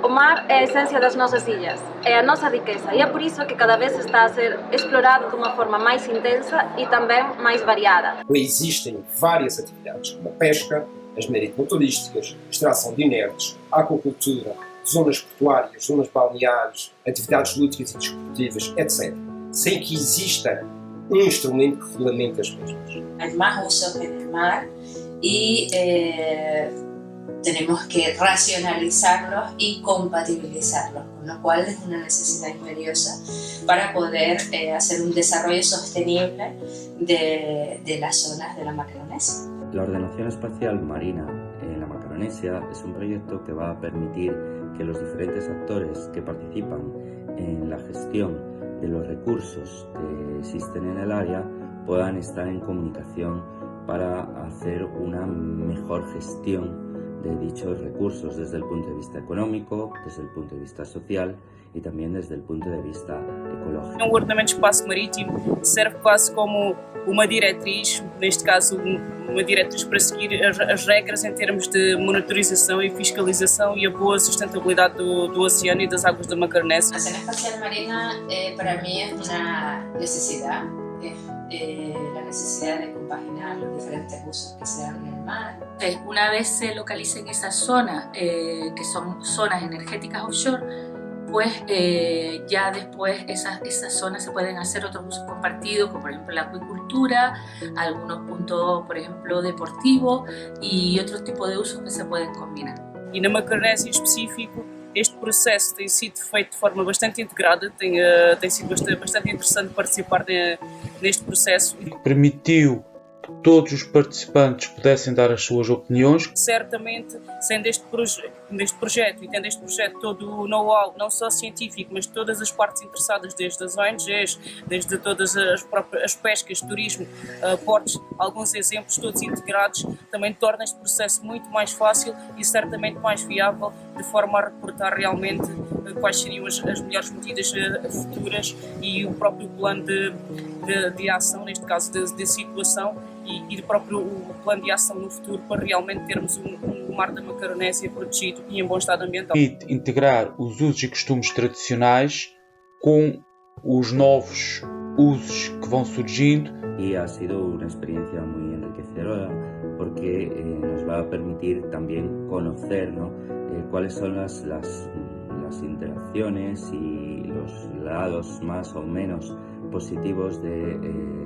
O mar é a esencia das nosas illas, é a nosa riqueza e é por iso que cada vez está a ser explorado de uma forma mais intensa e também mais variada. Existem várias atividades, como a pesca, as maritimoturísticas, extração de inertes, a aquacultura, zonas portuárias, zonas balneares, atividades lúdicas e desportivas, etc., sem que exista um instrumento que regulamente as mesmas. Hay más usos en el mar y tenemos que racionalizarlos y compatibilizarlos, con lo cual es una necesidad imperiosa para poder hacer un desarrollo sostenible de las zonas de la Macaronesia. La ordenación espacial marina en la Macaronesia es un proyecto que va a permitir que los diferentes actores que participan en la gestión de los recursos que existen en el área puedan estar en comunicación para hacer una mejor gestión de dichos recursos desde el punto de vista económico, desde el punto de vista social y también desde el punto de vista ecológico. Um ordenamento de espaço marítimo serve quase como uma diretriz, neste caso uma diretriz para seguir as regras em termos de monitorização e fiscalização e a boa sustentabilidade do oceano e das águas da Macaronesia. La zona espacial marina para mí es una necesidad, la necesidad de compaginar los diferentes usos que se dan en el mar. Una vez se localicen esas zonas, que son zonas energéticas offshore, pues ya después esas zonas se pueden hacer otros usos compartidos, como por ejemplo la acuicultura, algunos puntos, por ejemplo, deportivos y otros tipos de usos que se pueden combinar. E na Macaronésia em específico, este processo tem sido feito de forma bastante integrada, tem sido bastante interessante participar neste processo. Permitiu que todos os participantes pudessem dar as suas opiniões. Certamente, sendo este projeto e tendo este projeto todo o know-how, não só científico, mas de todas as partes interessadas, desde as ONGs, desde todas as pescas, turismo, portos, alguns exemplos todos integrados, também torna este processo muito mais fácil e certamente mais viável, de forma a reportar realmente quais seriam as melhores medidas futuras e o próprio plano de ação, neste caso de situação, e o próprio plano de ação no futuro para realmente termos um mar da Macaronésia protegido e em bom estado ambiental. Permite integrar os usos e costumes tradicionais com os novos usos que vão surgindo. Y ha sido una experiencia muy enriquecedora porque nos va a permitir también conocer, ¿no? Cuáles son las interacciones y los lados más o menos positivos del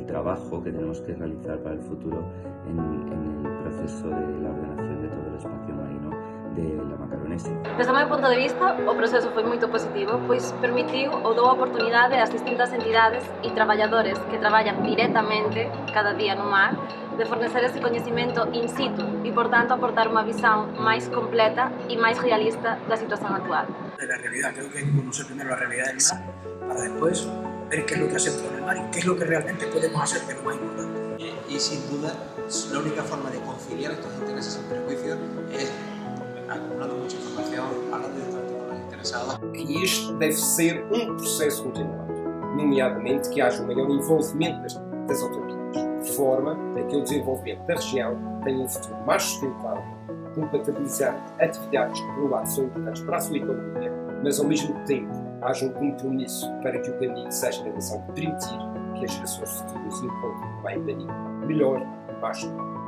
trabajo que tenemos que realizar para el futuro en el proceso de la ordenación de todo el espacio marino de la Macaronesia. Desde o meu ponto de vista, o proceso foi moito positivo, pois permitiu ou dou a oportunidade ás distintas entidades e traballadores que traballan directamente cada día no mar de fornecer ese coñecimento in situ e, por tanto, aportar unha visão máis completa e máis realista da situación actual. De la realidad, creo que hay que conocer primero la realidad del mar para después ver qué es lo que hace dentro del mar y qué es lo que realmente podemos hacer, que es lo más importante. Y sin duda, la única forma de conciliar estos intereses y prejuicios es acumulando mucha información, hablando directamente con los interesados. Que isto deve ser um processo continuado, nomeadamente que haja um maior envolvimento das autoridades, de forma a que o desenvolvimento da região tenha um futuro mais sustentável, compatibilizando atividades que, por um lado, são importantes para a sua economia, mas, ao mesmo tempo, haja um compromisso para que o caminho seja na direção de permitir que as gerações futuras encontrem um bem daninho melhor e mais seguro.